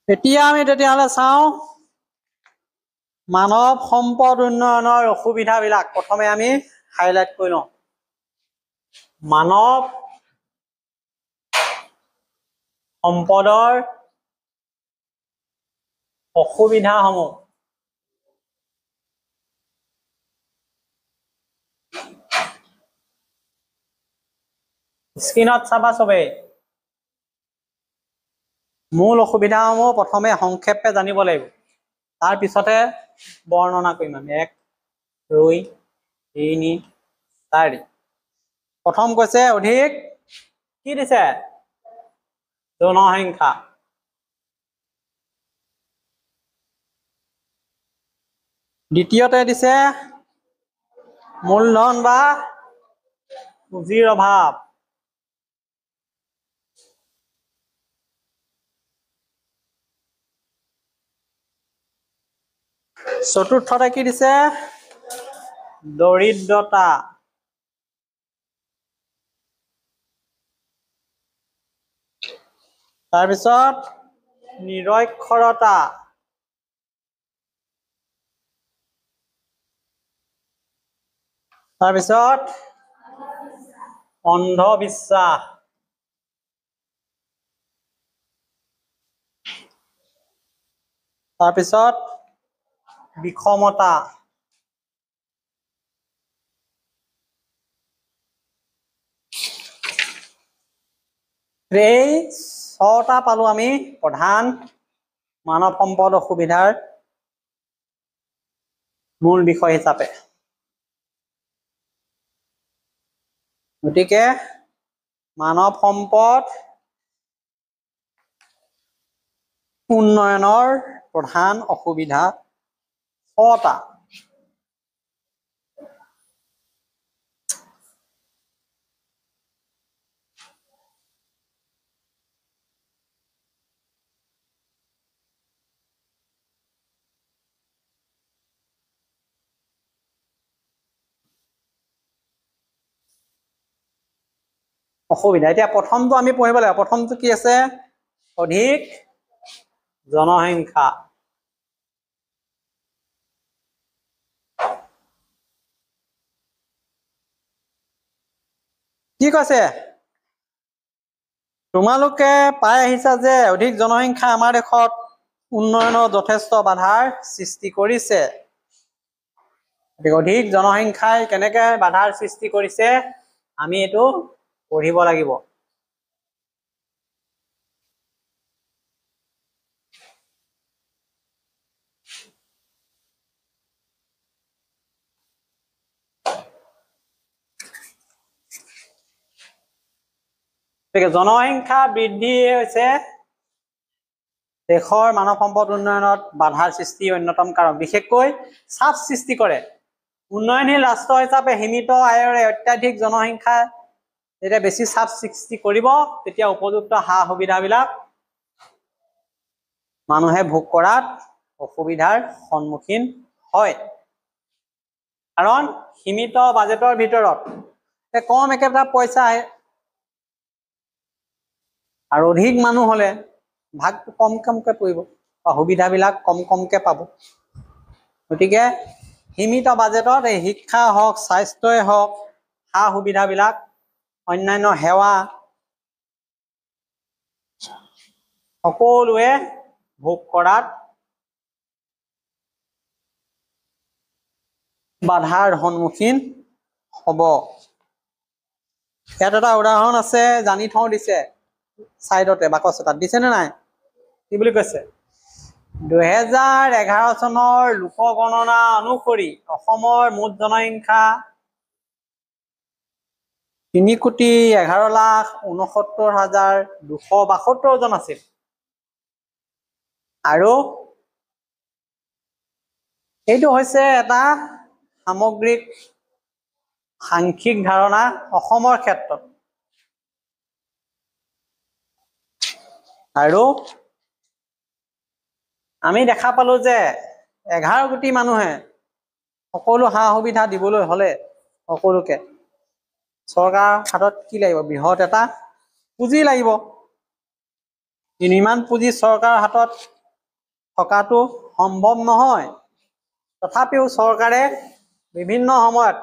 এতিয়া আমি তেতিয়াহ'লে চাওঁ মানৱ সম্পদ উন্নয়নৰ অসুবিধাবিলাক প্ৰথমে আমি হাইলাইট কৰি লওঁ মানৱ সম্পদৰ অসুবিধাসমূহ স্ক্ৰীনত চাবা চবেই মূল অসুবিধাসমূহ প্ৰথমে সংক্ষেপে জানিব লাগিব তাৰ পিছতে বৰ্ণনা কৰিম আমি 1 2 3 4 প্ৰথম কৈছে অধিক কি দিছে জনসংখ্যা দ্বিতীয়তে দিছে মূলধন বা পুঁজিৰ অভাৱ চতুৰ্থতে কি দিছে দৰিদ্ৰতা তাৰপিছত নিৰক্ষৰতা তাৰপিছত অন্ধবিশ্বাস তাৰপিছত বিষমতা এই ছটা পালো আমি প্ৰধান মানৱ সম্পদ অসুবিধাৰ মূল বিষয় হিচাপে গতিকে মানৱ সম্পদ উন্নয়নৰ প্ৰধান অসুবিধা ছটা অসুবিধা এতিয়া প্ৰথমটো আমি পঢ়িব লাগিব প্ৰথমটো কি আছে অধিক জনসংখ্যা কি কৈছে তোমালোকে পাই আহিছা যে অধিক জনসংখ্যা আমাৰ দেশত উন্নয়নৰ যথেষ্ট বাধাৰ সৃষ্টি কৰিছে অধিক জনসংখ্যাই কেনেকৈ বাধাৰ সৃষ্টি কৰিছে আমি এইটো পঢ়িব লাগিব জনসংখ্যা বৃদ্ধি হৈছে দেশৰ মানৱ সম্পদ উন্নয়নত বাধাৰ সৃষ্টি অন্যতম কাৰণ বিশেষকৈ চাপ সৃষ্টি কৰে উন্নয়নশীল ৰাষ্ট্ৰ হিচাপে সীমিত আয়ৰে অত্যাধিক জনসংখ্যা যেতিয়া বেছি চাপ সৃষ্টি কৰিব তেতিয়া উপযুক্ত সা সুবিধাবিলাক মানুহে ভোগ কৰাত অসুবিধাৰ সন্মুখীন হয় কাৰণ সীমিত বাজেটৰ ভিতৰত কম একেটা পইচা আৰু অধিক মানুহ হলে ভাগটো কম কমকৈ পৰিব বা সুবিধাবিলাক কম কমকৈ পাব গতিকে সীমিত বাজেটত এই শিক্ষা হওক স্বাস্থ্যই হওক সা সুবিধাবিলাক অন্যান্য সেৱা সকলোৱে ভোগ কৰাত বাধাৰ সন্মুখীন হ'ব ইয়াত এটা উদাহৰণ আছে জানি থওঁ দিছে সাইডতে বাকচ এটাত দিছে নে নাই কি বুলি কৈছে 2011 চনৰ লোকগণনা অনুসৰি অসমৰ মুঠ জনসংখ্যা 3,11,69,272 জন আছিল আৰু এইটো হৈছে এটা সামগ্ৰিক সাংখ্যিক ধাৰণা অসমৰ ক্ষেত্ৰত আৰু আমি দেখা পালো যে 11 কোটি মানুহে সকলো সা সুবিধা দিবলৈ হলে সকলোকে চৰকাৰৰ হাতত কি লাগিব বৃহৎ এটা পুঁজি লাগিব ইমান পুঁজি চৰকাৰৰ হাতত থকাটো সম্ভৱ নহয়। তথাপিও চৰকাৰে বিভিন্ন সময়ত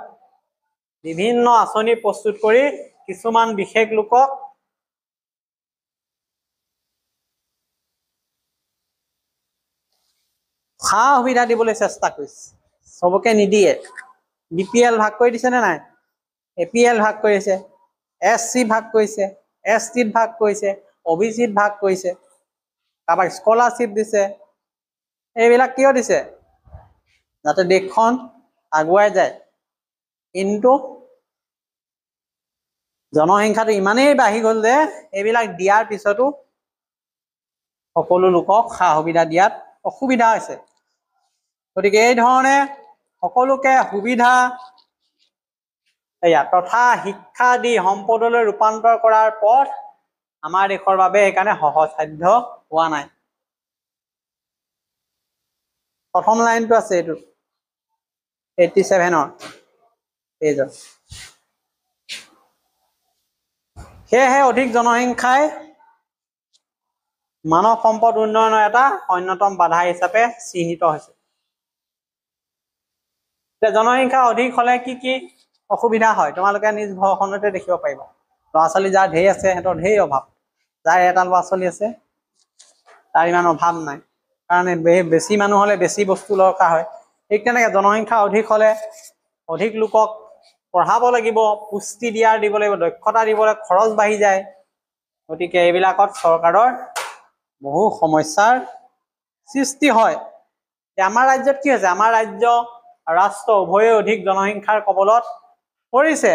বিভিন্ন আঁচনি প্ৰস্তুত কৰি কিছুমান বিশেষ লোকক সা সুবিধা দিবলৈ চেষ্টা কৰিছে। চবকে নিদিয়ে। BPL ভাগ কৰি দিছে নে নাই? APL ভাগ কৰিছে, SC ভাগ কৰিছে, ST ভাগ কৰিছে, OBC ভাগ কৰিছে, কাৰোবাক স্কলাৰশ্বিপ দিছে। এইবিলাক কিয় দিছে? যাতে দেশখন আগুৱাই যায়। কিন্তু জনসংখ্যাটো ইমানেই বাঢ়ি গ'ল যে এইবিলাক দিয়াৰ পিছতো সকলো লোকক সা সুবিধা দিয়াত অসুবিধা হৈছে। গতিকে এই ধৰণে সকলোকে সুবিধা তথা শিক্ষা দি সম্পদলৈ ৰূপান্তৰ কৰাৰ পথ আমাৰ দেশৰ বাবে সেইকাৰণে সহজসাধ্য হোৱা নাই। প্ৰথম লাইনটো আছে এইটো 87ৰ পেজত। সেয়েহে অধিক জনসংখ্যাই মানৱ সম্পদ উন্নয়নৰ এটা অন্যতম বাধা হিচাপে চিহ্নিত হৈছে। জনসংখ্যা অধিক হলে কি কি অসুবিধা হয় তোমালোকে নিজ ঘৰখনতে দেখিব পাৰিবা। ল'ৰা ছোৱালী যাৰ ঢেৰ আছে সিহঁতৰ ঢেৰ অভাৱ, যাৰ এটা ল'ৰা ছোৱালী আছে তাৰ ইমান অভাৱ নাই, কাৰণ বেছি মানুহ হলে বেছি বস্তু দৰকাৰ হয়। ঠিক তেনেকে জনসংখ্যা অধিক হলে অধিক লোকক পঢ়াব লাগিব, পুষ্টি দিব লাগিব, দক্ষতা দিবলৈ খৰচ বাঢ়ি যায়। গতিকে এইবিলাকত চৰকাৰৰ বহু সমস্যাৰ সৃষ্টি হয়। আমাৰ ৰাজ্যত কি হৈছে? আমাৰ ৰাষ্ট্ৰ উভয়ে অধিক জনসংখ্যাৰ কবলত পৰিছে।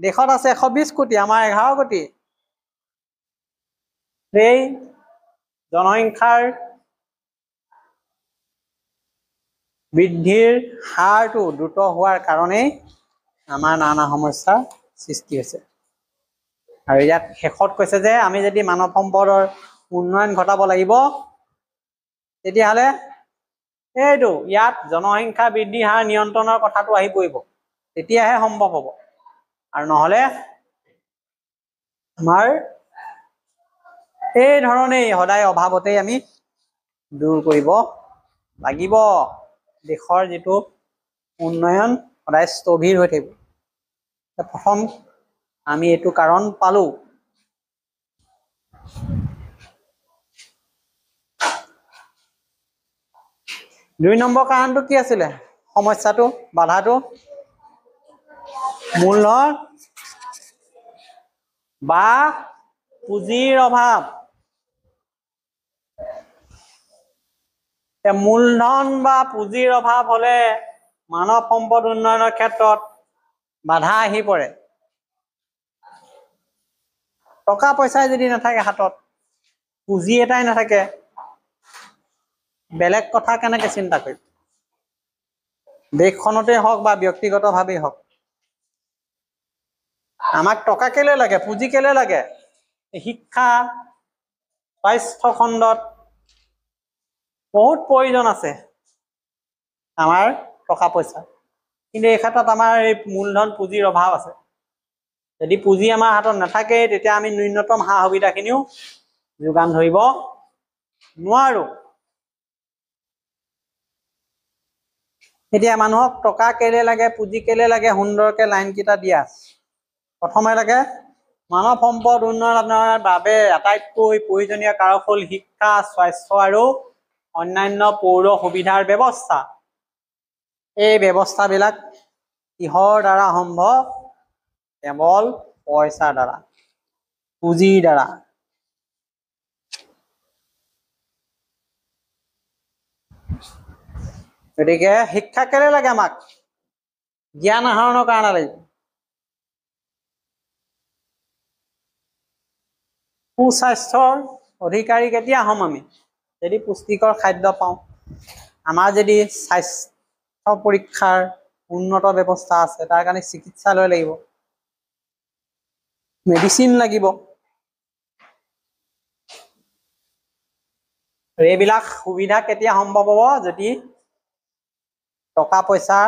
দেশত আছে 120 কোটি, আমাৰ 11 কোটি। এই জনসংখ্যাৰ বৃদ্ধিৰ হাৰটো দ্ৰুত হোৱাৰ কাৰণেই আমাৰ নানা সমস্যাৰ সৃষ্টি হৈছে। আৰু ইয়াত শেষত কৈছে যে আমি যদি মানৱ সম্পদৰ উন্নয়ন ঘটাব লাগিব, তেতিয়াহ'লে ইয়াত জনসংখ্যা বৃদ্ধিৰ হাৰ নিয়ন্ত্ৰণৰ কথাটো আহি পৰিব, তেতিয়াহে সম্ভৱ হ'ব। আৰু নহ'লে আমাৰ এই ধৰণেই সদায় অভাৱতেই আমি দূৰ কৰিব লাগিব। দেশৰ যিটো উন্নয়ন সদায় স্থবিৰ হৈ থাকিব। প্ৰথম আমি এইটো কাৰণ পালো। দুই নম্বৰ কাৰণটো কি আছিলে? সমস্যাটো, বাধাটো মূলধন বা পুঁজিৰ অভাৱ। মূলধন বা পুঁজিৰ অভাৱ হলে মানৱ সম্পদ উন্নয়নৰ ক্ষেত্ৰত বাধা আহি পৰে। টকা পইচাই যদি নাথাকে হাতত, পুঁজি এটাই নাথাকে, বেলেগ কথা কেনেকে চিন্তা কৰিম? দেশখনতে হওক বা ব্যক্তিগতভাৱেই হওক, আমাক টকা কেলে লাগে, পুঁজি কেলে লাগে? শিক্ষা, স্বাস্থ্য খণ্ডত বহুত প্ৰয়োজন আছে আমাৰ টকা পইচা, কিন্তু এই ক্ষেত্ৰত আমাৰ এই মূলধন পুঁজিৰ অভাৱ আছে। যদি পুঁজি আমাৰ হাতত নাথাকে, তেতিয়া আমি ন্যূনতম সা সুবিধাখিনিও যোগান ধৰিব নোৱাৰো। এতিয়া মানুহক টকা কেলে লাগে, পুঁজি কেলে লাগে, সুন্দৰকে লাইন কেইটা দিয়া। প্ৰথমে লাগে মানৱ সম্পদ উন্নয়নৰ বাবে আটাইতকৈ প্ৰয়োজনীয় কাৰক হ'ল শিক্ষা, স্বাস্থ্য আৰু অন্যান্য পৌৰ সুবিধাৰ ব্যৱস্থা। এই ব্যৱস্থাবিলাক কিহৰ দ্বাৰা সম্ভৱ? কেৱল পইচাৰ দ্বাৰা, পুঁজিৰ দ্বাৰা। গতিকে শিক্ষা কেলে লাগে? আমাক জ্ঞান আহৰণৰ কাৰণে লাগিব। সুস্বাস্থ্যৰ অধিকাৰী কেতিয়া হ'ম আমি? যদি পুষ্টিকৰ খাদ্য পাওঁ, আমাৰ যদি স্বাস্থ্য পৰীক্ষাৰ উন্নত ব্যৱস্থা আছে, তাৰ কাৰণে চিকিৎসালয় লাগিব, মেডিচিন লাগিব। এইবিলাক সুবিধা কেতিয়া সম্ভৱ হ'ব? যদি টকা পইচা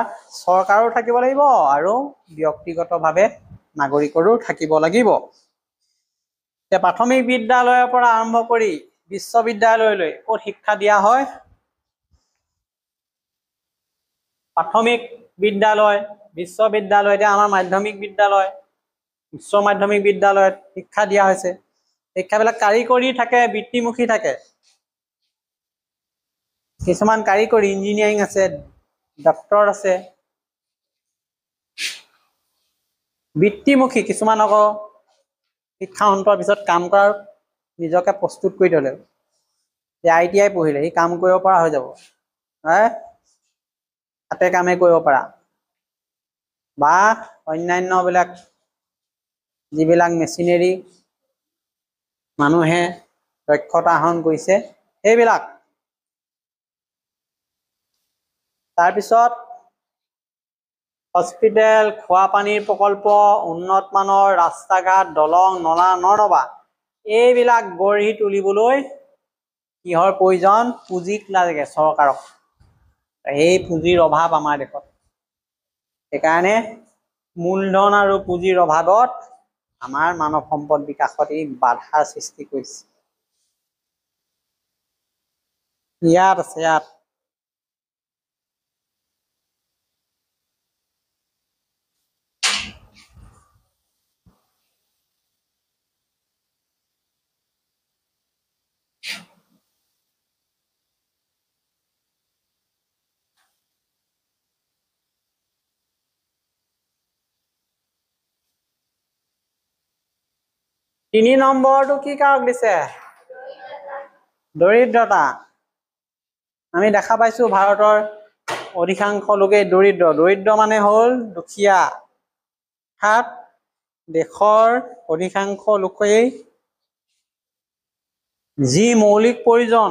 চৰকাৰো থাকিব লাগিব আৰু ব্যক্তিগতভাৱে নাগৰিকৰো থাকিব লাগিব। প্ৰাথমিক বিদ্যালয়ৰ পৰা আৰম্ভ কৰি বিশ্ববিদ্যালয়লৈ ক'ত শিক্ষা দিয়া হয়? প্ৰাথমিক বিদ্যালয়, বিশ্ববিদ্যালয়, এতিয়া আমাৰ মাধ্যমিক বিদ্যালয়, উচ্চ মাধ্যমিক বিদ্যালয়ত শিক্ষা দিয়া হৈছে। শিক্ষাবিলাক কাৰিকৰী থাকে, বৃত্তিমুখী থাকে। কিছুমান কাৰিকৰী ইঞ্জিনিয়াৰিং আছে, ডক্তৰ আছে। বৃত্তিমুখী কিছুমান আকৌ শিক্ষা অন্তৰ পিছত কাম কৰাৰ নিজকে প্ৰস্তুত কৰি থলে। ITI পঢ়িলে সি কাম কৰিব পৰা হৈ যাব, হাতে কামে কৰিব পৰা, বা অন্যান্য বিলাক যিবিলাক মেচিনেৰী মানুহে দক্ষতা আহৰণ কৰিছে সেইবিলাক। তাৰপিছত হস্পিটেল, খোৱা পানীৰ প্ৰকল্প, উন্নত মানৰ ৰাস্তা ঘাট, দলং, নলা নৰ্দমা এইবিলাক গঢ়ি তুলিবলৈ কিহৰ প্ৰয়োজন? পুঁজিক লাগে চৰকাৰক। এই পুঁজিৰ অভাৱ আমাৰ দেশত। সেইকাৰণে মূলধন আৰু পুঁজিৰ অভাৱত আমাৰ মানৱ সম্পদ বিকাশত এই বাধাৰ সৃষ্টি কৰিছে। ইয়াত আছে, ইয়াত তিনি নম্বৰটো কি কাৰক দিছে? দৰিদ্ৰতা। আমি দেখা পাইছো ভাৰতৰ অধিকাংশ লোকেই দৰিদ্ৰ। দৰিদ্ৰ মানে হ'ল দুখীয়া। অৰ্থাৎ দেশৰ অধিকাংশ লোকেই যি মৌলিক প্ৰয়োজন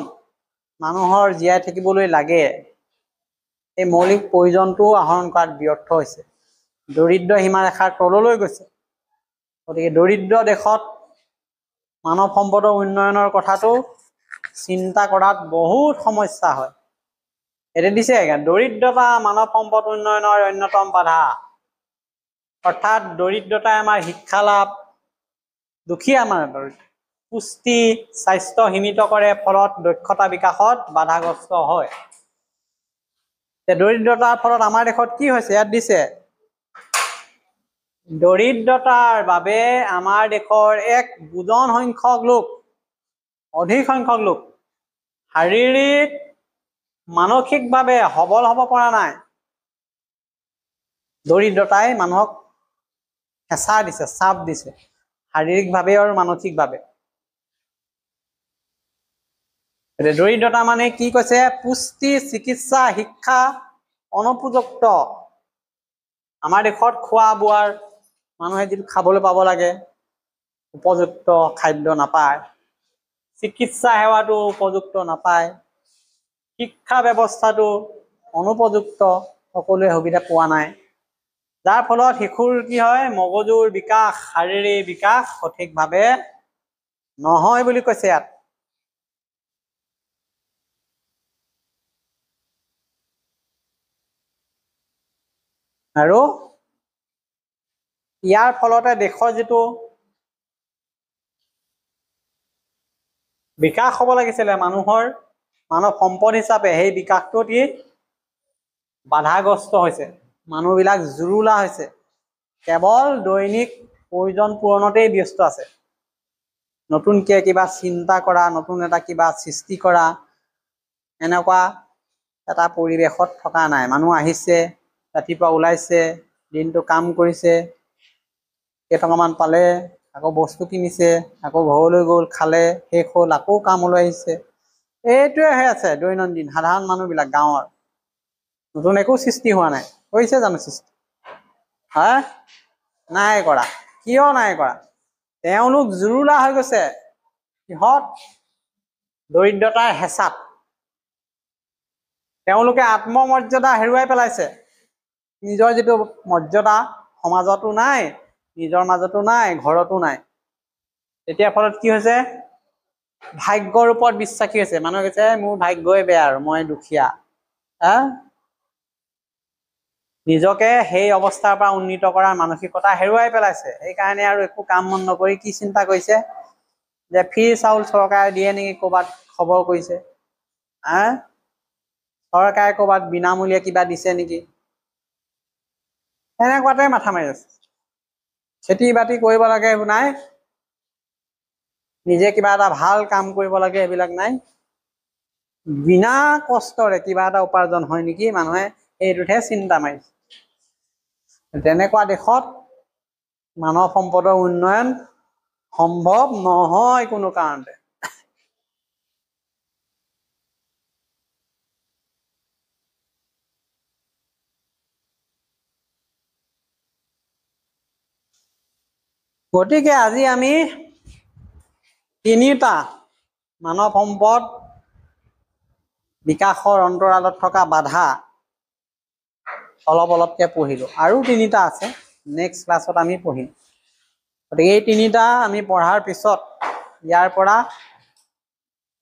মানুহৰ জীয়াই থাকিবলৈ লাগে, এই মৌলিক প্ৰয়োজনটো আহৰণ কৰাত ব্যৰ্থ হৈছে। দৰিদ্ৰ সীমাৰেখাৰ তললৈ গৈছে। গতিকে দৰিদ্ৰ দেশত মানৱ সম্পদৰ উন্নয়নৰ কথাটো চিন্তা কৰাত বহুত সমস্যা হয়। এতিয়া দিছে দৰিদ্ৰতা মানৱ সম্পদ উন্নয়নৰ অন্যতম বাধা। অৰ্থাৎ দৰিদ্ৰতাই আমাৰ শিক্ষা লাভ, দুখীয়া মানে পুষ্টি, স্বাস্থ্য সীমিত কৰে, ফলত দক্ষতা বিকাশত বাধাগ্ৰস্ত হয়। দৰিদ্ৰতাৰ ফলত আমাৰ দেশত কি হৈছে? ইয়াত দিছে দৰিদ্ৰতাৰ বাবে আমাৰ দেশৰ এক বুজন সংখ্যক লোক, অধিক সংখ্যক লোক শাৰীৰিক মানসিকভাৱে সবল হ'ব পৰা নাই। দৰিদ্ৰতাই মানুহক হেঁচা দিছে, চাপ দিছে, শাৰীৰিকভাৱে আৰু মানসিকভাৱে। দৰিদ্ৰতা মানে কি কৈছে? পুষ্টি, চিকিৎসা, শিক্ষা অনুপযুক্ত। আমাৰ দেশত খোৱা বোৱাৰ মানুহে যিটো খাবলৈ পাব লাগে উপযুক্ত খাদ্য নাপায়, চিকিৎসা সেৱাটো উপযুক্ত নাপায়, শিক্ষা ব্যৱস্থাটো অনুপযুক্ত, সকলোৱে সুবিধা পোৱা নাই। যাৰ ফলত শিশুৰ কি হয়? মগজুৰ বিকাশ, শাৰীৰিক বিকাশ সঠিকভাৱে নহয় বুলি কৈছে ইয়াত। আৰু ইয়াৰ ফলতে দেশৰ যিটো বিকাশ হ'ব লাগিছিলে মানুহৰ মানৱ সম্পদ হিচাপে, সেই বিকাশটো কি বাধাগ্ৰস্ত হৈছে। মানুহবিলাক জুৰুলা হৈছে, কেৱল দৈনিক প্ৰয়োজন পূৰণতেই ব্যস্ত আছে। নতুনকে কিবা চিন্তা কৰা, নতুন এটা কিবা সৃষ্টি কৰা, এনেকুৱা এটা পৰিৱেশত থকা নাই। মানুহ আহিছে, ৰাতিপুৱা ওলাইছে, দিনটো কাম কৰিছে, কেইটকামান পালে, আকৌ বস্তু কিনিছে, আকৌ ঘৰলৈ গ'ল, খালে, শেষ হ'ল, আকৌ কামলৈ আহিছে। এইটোৱে হৈ আছে দৈনন্দিন সাধাৰণ মানুহবিলাক গাঁৱৰ। নতুন একো সৃষ্টি হোৱা নাই। হৈছে জানো সৃষ্টি? নাই কৰা। কিয় নাই কৰা? তেওঁলোক জুৰুলা হৈ গৈছে। কিহত? দৰিদ্ৰতাৰ হেঁচাত। তেওঁলোকে আত্মমৰ্যাদা হেৰুৱাই পেলাইছে। নিজৰ যিটো মৰ্যাদা সমাজতো নাই, নিজৰ মাজতো নাই, ঘৰতো নাই। তেতিয়া ফলত কি হৈছে? ভাগ্যৰ ওপৰত বিশ্বাসী হৈছে। মানুহে কৈছে মোৰ ভাগ্যই বেয়া আৰু মই দুখীয়া। নিজকে সেই অৱস্থাৰ পৰা উন্নীত কৰাৰ মানসিকতা হেৰুৱাই পেলাইছে। সেইকাৰণে আৰু একো কাম মন নকৰি কি চিন্তা কৰিছে? যে ফ্ৰী চাউল চৰকাৰে দিয়ে নেকি, ক'ৰবাত খবৰ কৰিছে। চৰকাৰে ক'ৰবাত বিনামূলীয়া কিবা দিছে নেকি, এনেকুৱাতে মাথা মাৰি আছে। খেতি বাতি কৰিব লাগে এইবোৰ নাই, নিজে কিবা এটা ভাল কাম কৰিব লাগে এইবিলাক নাই। বিনা কষ্টৰে কিবা এটা উপাৰ্জন হয় নেকি, মানুহে এইটোতহে চিন্তা মাৰিছে। তেনেকুৱা দেশত মানৱ সম্পদৰ উন্নয়ন সম্ভৱ নহয় কোনো কাৰণতে। গতিকে আজি আমি তিনিটা মানৱ সম্পদ বিকাশৰ অন্তৰালত থকা বাধা অলপ অলপকৈ পঢ়িলোঁ, আৰু তিনিটা আছে, নেক্সট ক্লাছত আমি পঢ়িম। গতিকে এই তিনিটা আমি পঢ়াৰ পিছত ইয়াৰ পৰা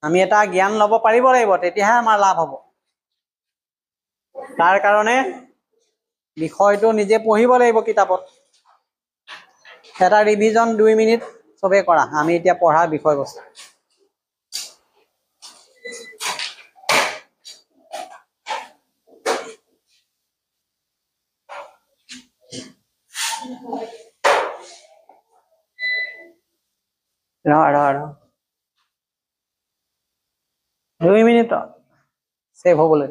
আমি এটা জ্ঞান ল'ব পাৰিব লাগিব, তেতিয়াহে আমাৰ লাভ হ'ব। তাৰ কাৰণে বিষয়টো নিজে পঢ়িব লাগিব কিতাপত। এটা ৰিভিজন 2 মিনিট চবেই কৰা, আমি এতিয়া পঢ়া বিষয়বস্তু। ৰ 2 মিনিট ছেভ হ'বলৈ।